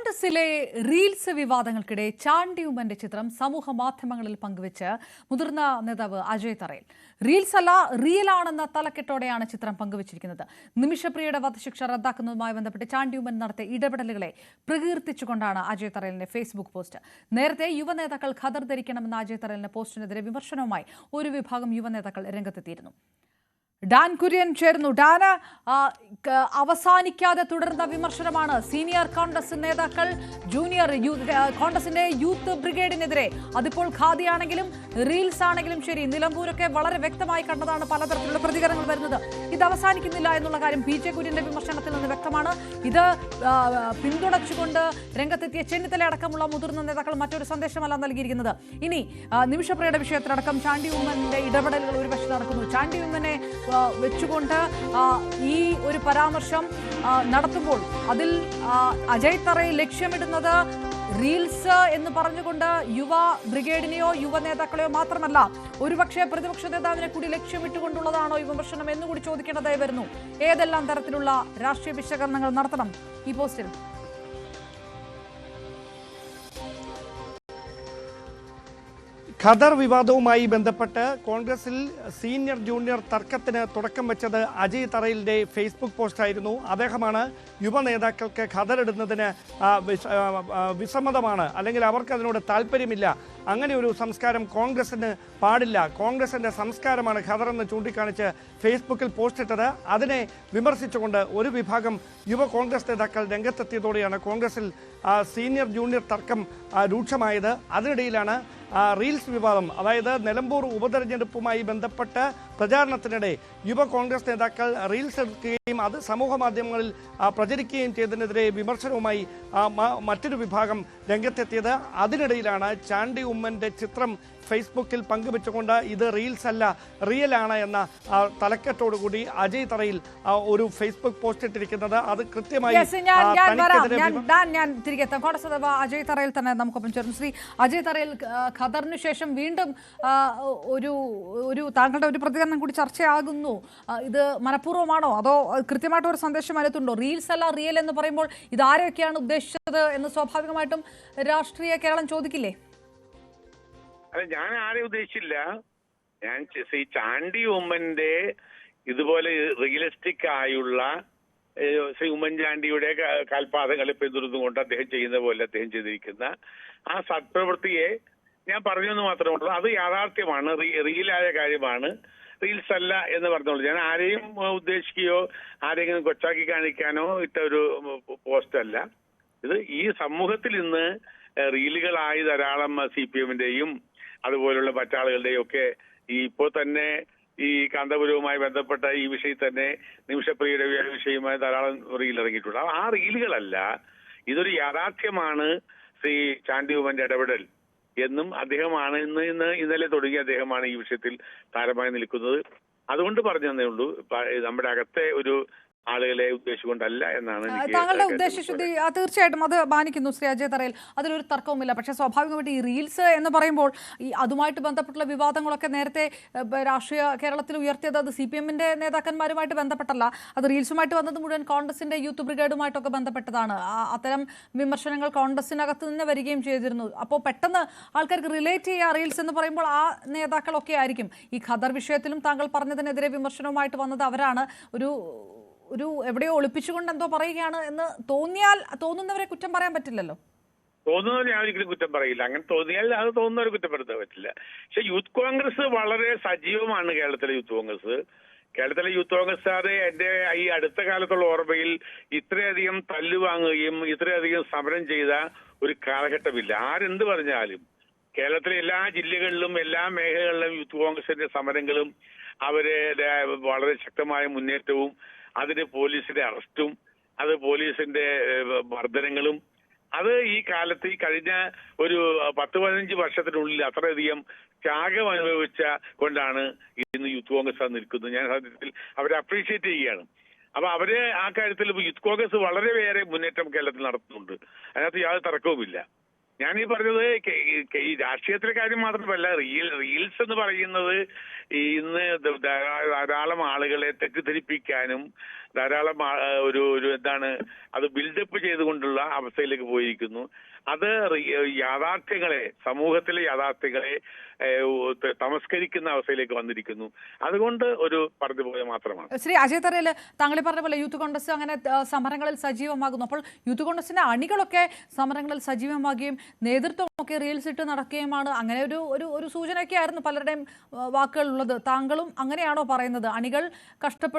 കോൺഗ്രസിലെ റീൽസ് വിവാദങ്ങൾക്കിടെ ചാണ്ടി ഉമ്മന്റെ ചിത്രം സമൂഹ മാധ്യമങ്ങളിൽ പങ്കുവെച്ച് മുതിർന്ന നേതാവ് അജയ് തറയിൽ. റീൽസ് അല്ല റിയൽ ആണെന്ന തലക്കെട്ടോടെയാണ് ചിത്രം പങ്കുവച്ചിരിക്കുന്നത്. നിമിഷപ്രിയയുടെ വധശിക്ഷ റദ്ദാക്കുന്നതുമായി ബന്ധപ്പെട്ട് ചാണ്ടി ഉമ്മൻ നടത്തിയ ഇടപെടലുകളെ പ്രകീർത്തിച്ചുകൊണ്ടാണ് അജയ് തറയിലിന്റെ ഫേസ്ബുക്ക് പോസ്റ്റ്. നേരത്തെ യുവനേതാക്കൾ ഖദർ ധരിക്കണമെന്ന അജയ് തറയിലിന്റെ പോസ്റ്റിനെതിരെ വിമർശനവുമായി ഒരു വിഭാഗം യുവനേതാക്കൾ രംഗത്തെത്തിയിരുന്നു. ഡാൻ കുര്യൻ ചേർന്നു. ഡാന്, അവസാനിക്കാതെ തുടരുന്ന വിമർശനമാണ് സീനിയർ കോൺഗ്രസ് നേതാക്കൾ ജൂനിയർ കോൺഗ്രസിന്റെ യൂത്ത് ബ്രിഗേഡിനെതിരെ. അതിപ്പോൾ ഖാദി ആണെങ്കിലും റീൽസ് ആണെങ്കിലും ശരി, നിലമ്പൂരൊക്കെ വളരെ വ്യക്തമായി കണ്ടതാണ് പലതരത്തിലുള്ള പ്രതികരണങ്ങൾ വരുന്നത്. ഇത് അവസാനിക്കുന്നില്ല എന്നുള്ള കാര്യം പി ജെ കുര്യന്റെ വിമർശനത്തിൽ നിന്ന് വ്യക്തമാണ്. ഇത് പിന്തുണച്ചുകൊണ്ട് രംഗത്തെത്തിയ ചെന്നിത്തല അടക്കമുള്ള മുതിർന്ന നേതാക്കൾ മറ്റൊരു സന്ദേശമല്ല നൽകിയിരിക്കുന്നത്. ഇനി നിമിഷപ്രിയയുടെ വിഷയത്തിലടക്കം ചാണ്ടി ഉമ്മന്റെ ഇടപെടലുകൾ ഒരു വശത്ത് നടക്കുന്നു. ചാണ്ടി ഉമ്മനെ വെച്ചുകൊണ്ട് ഈ ഒരു പരാമർശം നടത്തുമ്പോൾ അതിൽ അജയ് തറയിൽ ലക്ഷ്യമിടുന്നത് റീൽസ് എന്ന് പറഞ്ഞുകൊണ്ട് യുവ ബ്രിഗേഡിനെയോ യുവ നേതാക്കളെയോ മാത്രമല്ല, ഒരുപക്ഷെ പ്രതിപക്ഷ നേതാവിനെ കൂടി ലക്ഷ്യമിട്ടുകൊണ്ടുള്ളതാണോ ഈ വിമർശനം എന്നുകൂടി ചോദിക്കേണ്ടതായി വരുന്നു. ഏതെല്ലാം തരത്തിലുള്ള രാഷ്ട്രീയ വിശകലനങ്ങൾ നടത്തണം ഈ പോസ്റ്റിൽ? ഖദർ വിവാദവുമായി ബന്ധപ്പെട്ട് കോൺഗ്രസിൽ സീനിയർ ജൂനിയർ തർക്കത്തിന് തുടക്കം വെച്ചത് അജയ് തറയിലിന്റെ ഫേസ്ബുക്ക് പോസ്റ്റായിരുന്നു. അദ്ദേഹമാണ് യുവ നേതാക്കൾക്ക് ഖദർ ഇടുന്നതിന് വിസമ്മതമാണ്, അല്ലെങ്കിൽ അവർക്ക് അതിനോട് താല്പര്യമില്ല, അങ്ങനെ ഒരു സംസ്കാരം കോൺഗ്രസിന് പാടില്ല, കോൺഗ്രസിന്റെ സംസ്കാരമാണ് ഖദർ എന്ന് ചൂണ്ടിക്കാണിച്ച് ഫേസ്ബുക്കിൽ പോസ്റ്റ് ഇട്ടത്. അതിനെ വിമർശിച്ചുകൊണ്ട് ഒരു വിഭാഗം യുവ കോൺഗ്രസ് നേതാക്കൾ രംഗത്തെത്തിയതോടെയാണ് കോൺഗ്രസിൽ സീനിയർ ജൂനിയർ തർക്കം രൂക്ഷമായത്. അതിനിടയിലാണ് റീൽസ് വിവാദം, അതായത് നിലമ്പൂർ ഉപതെരഞ്ഞെടുപ്പുമായി ബന്ധപ്പെട്ട് പ്രചാരണത്തിനിടെ യുവ കോൺഗ്രസ് നേതാക്കൾ റീൽസ് എടുക്കുകയും അത് സമൂഹ മാധ്യമങ്ങളിൽ പ്രചരിക്കുകയും ചെയ്തതിനെതിരെ വിമർശനവുമായി മറ്റൊരു വിഭാഗം രംഗത്തെത്തിയത്. അതിനിടയിലാണ് ചാണ്ടി ഉമ്മന്റെ ചിത്രം ഫേസ്ബുക്കിൽ പങ്കുവെച്ചുകൊണ്ട് ഇത് റീൽസ് അല്ല റിയൽ ആണ് എന്ന തലക്കെട്ടോടുകൂടി അജയ് തറയിൽ ഒരു ഫേസ്ബുക്ക് പോസ്റ്റ് ഇട്ടിരിക്കുന്നത്. അത് കൃത്യമായി അജയ് തറയിൽ തന്നെ നമുക്കൊപ്പം ചേർന്നു. ശ്രീ അജയ് തറയിൽ, ഖദറിന് ശേഷം വീണ്ടും ഒരു താങ്കളുടെ ഒരു പ്രതികരണം കൂടി ചർച്ചയാകുന്നു. ഇത് മനഃപൂർവ്വമാണോ അതോ കൃത്യമായിട്ട് ഒരു സന്ദേശം അതിനകത്തുണ്ടോ? റീൽസ് അല്ല റിയൽ എന്ന് പറയുമ്പോൾ ഇത് ആരൊക്കെയാണ് ഉദ്ദേശിച്ചത് എന്ന് സ്വാഭാവികമായിട്ടും രാഷ്ട്രീയ കേരളം ചോദിക്കില്ലേ? അല്ല, ഞാൻ ആരെയും ഉദ്ദേശിച്ചില്ല. ഞാൻ ശ്രീ ചാണ്ടി ഉമ്മന്റെ ഇതുപോലെ റിയലിസ്റ്റിക് ആയുള്ള ശ്രീ ഉമ്മൻചാണ്ടിയുടെ കാൽപാദങ്ങളെ പിന്തുടർന്നുകൊണ്ട് അദ്ദേഹം ചെയ്യുന്ന പോലെ അദ്ദേഹം ചെയ്തിരിക്കുന്ന ആ സത്പ്രവൃത്തിയെ ഞാൻ പറഞ്ഞെന്ന് മാത്രമേ ഉള്ളൂ. അത് യാഥാർത്ഥ്യമാണ്, റിയലായ കാര്യമാണ്, റീൽസ് അല്ല എന്ന് പറഞ്ഞോളൂ. ഞാൻ ആരെയും ഉദ്ദേശിക്കുകയോ ആരെങ്കിലും കൊച്ചാക്കി കാണിക്കാനോ ഇട്ട ഒരു പോസ്റ്റ് അല്ല ഇത്. ഈ സമൂഹത്തിൽ ഇന്ന് റീലുകളായി ധാരാളം CPM-ന്റെയും അതുപോലുള്ള മറ്റാളുകളുടെയും ഒക്കെ ഇപ്പോൾ തന്നെ ഈ കാന്തപുരവുമായി ബന്ധപ്പെട്ട ഈ വിഷയത്തിൽ തന്നെ നിമിഷപ്രിയയുടെ വിഷയവുമായി ധാരാളം റീൽ ഇറങ്ങിയിട്ടുണ്ട്. ആ റീലുകളല്ല, ഇതൊരു യാഥാർത്ഥ്യമാണ് ശ്രീ ചാണ്ടി ഉമ്മന്റെ ഇടപെടൽ എന്നും അദ്ദേഹമാണ് ഇന്നലെ തുടങ്ങി അദ്ദേഹമാണ് ഈ വിഷയത്തിൽ താരമായി നിൽക്കുന്നത്. അതുകൊണ്ട് പറഞ്ഞു തന്നേ ഉള്ളൂ. നമ്മുടെ അകത്തെ ഒരു ആളുകളെ ഉദ്ദേശിച്ചുകൊണ്ടല്ല എന്നാണ് താങ്കളുടെ ഉദ്ദേശശുദ്ധി. തീർച്ചയായിട്ടും അത് മാനിക്കുന്നു ശ്രീ അജയ് തറയിൽ, അതിലൊരു തർക്കവുമില്ല. പക്ഷേ സ്വാഭാവികമായിട്ട് ഈ റീൽസ് എന്ന് പറയുമ്പോൾ ഈ അതുമായിട്ട് ബന്ധപ്പെട്ടുള്ള വിവാദങ്ങളൊക്കെ നേരത്തെ രാഷ്ട്രീയ കേരളത്തിൽ ഉയർത്തിയത് അത് CPM-ന്റെ നേതാക്കന്മാരുമായിട്ട് ബന്ധപ്പെട്ടല്ല, അത് റീൽസുമായിട്ട് വന്നത് മുഴുവൻ കോൺഗ്രസിന്റെ യൂത്ത് ബ്രിഗേഡുമായിട്ടൊക്കെ ബന്ധപ്പെട്ടതാണ്. അത്തരം വിമർശനങ്ങൾ കോൺഗ്രസിനകത്ത് നിന്ന് വരികയും ചെയ്തിരുന്നു. അപ്പോൾ പെട്ടെന്ന് ആൾക്കാർക്ക് റിലേറ്റ് ചെയ്യുക റീൽസ് എന്ന് പറയുമ്പോൾ ആ നേതാക്കളൊക്കെ ആയിരിക്കും. ഈ ഖദർ വിഷയത്തിലും താങ്കൾ പറഞ്ഞതിനെതിരെ വിമർശനവുമായിട്ട് വന്നത് അവരാണ്. ഒരു എവിടെയോ ഒളിപ്പിച്ചുകൊണ്ട് എന്തോ പറയുകയാണ് എന്ന് തോന്നുന്നവരെ കുറ്റം പറയാൻ പറ്റില്ലല്ലോ. തോന്നുന്നവരെ ഞാൻ ഒരിക്കലും കുറ്റം പറയില്ല. അങ്ങനെ തോന്നിയാൽ അത് തോന്നുന്നവരെ കുറ്റപ്പെടുത്താൻ പറ്റില്ല. പക്ഷെ യൂത്ത് കോൺഗ്രസ് വളരെ സജീവമാണ്. കേരളത്തിലെ യൂത്ത് കോൺഗ്രസ്സുകാരെ എന്റെ ഈ അടുത്ത കാലത്തുള്ള ഓർമ്മയിൽ ഇത്രയധികം തല്ലുവാങ്ങുകയും ഇത്രയധികം സമരം ചെയ്ത ഒരു കാലഘട്ടമില്ല. ആരെന്ത് പറഞ്ഞാലും കേരളത്തിലെ എല്ലാ ജില്ലകളിലും എല്ലാ മേഖലകളിലും യൂത്ത് കോൺഗ്രസിന്റെ സമരങ്ങളും അവരുടെ വളരെ ശക്തമായ മുന്നേറ്റവും അതിന് പോലീസിന്റെ അറസ്റ്റും അത് പോലീസിന്റെ മർദ്ദനങ്ങളും അത് ഈ കാലത്ത് ഈ കഴിഞ്ഞ ഒരു 10-15 വർഷത്തിനുള്ളിൽ അത്രയധികം ത്യാഗം അനുഭവിച്ച കൊണ്ടാണ് ഇന്ന് യൂത്ത് കോൺഗ്രസ് നിൽക്കുന്നത്. ഞാൻ സത്യത്തിൽ അവരെ അപ്രീഷിയേറ്റ് ചെയ്യുകയാണ്. അപ്പൊ അവര് ആ കാര്യത്തിൽ യൂത്ത് കോൺഗ്രസ് വളരെയേറെ മുന്നേറ്റം കേരളത്തിൽ നടത്തുന്നുണ്ട്. അതിനകത്ത് യാതൊരു തർക്കവുമില്ല. ഞാനീ പറഞ്ഞത് ഈ രാഷ്ട്രീയത്തിലെ കാര്യം മാത്രമല്ല, റീൽസ് എന്ന് പറയുന്നത് ഇന്ന് ധാരാളം ആളുകളെ തെറ്റിദ്ധരിപ്പിക്കാനും ധാരാളം ഒരു എന്താണ് അത് ബിൽഡപ്പ് ചെയ്തുകൊണ്ടുള്ള അവസ്ഥയിലേക്ക് പോയിരിക്കുന്നു. അത് യാഥാർത്ഥ്യങ്ങളെ, സമൂഹത്തിലെ യാഥാർത്ഥ്യങ്ങളെ തമസ്കരിക്കുന്ന അവസ്ഥയിലേക്ക് വന്നിരിക്കുന്നു. അതുകൊണ്ട് ഒരു പറഞ്ഞുപോയ മാത്രമാണ്. ശ്രീ അജയ് തറയിൽ താങ്കൾ പറഞ്ഞ പോലെ യൂത്ത് കോൺഗ്രസ് അങ്ങനെ സമരങ്ങളിൽ സജീവമാകുന്നു. അപ്പോൾ യൂത്ത് കോൺഗ്രസിന്റെ അണികളൊക്കെ സമരങ്ങളിൽ സജീവമാകുകയും നേതൃത്വമൊക്കെ റീൽസ് ഇട്ട് നടക്കുകയുമാണ്. അങ്ങനെ ഒരു സൂചനയൊക്കെ ആയിരുന്നു പലരുടെയും വാക്കുകൾ ഉള്ളത്. താങ്കളും അങ്ങനെയാണോ പറയുന്നത്? അണികൾ കഷ്ടപ്പെടുന്നു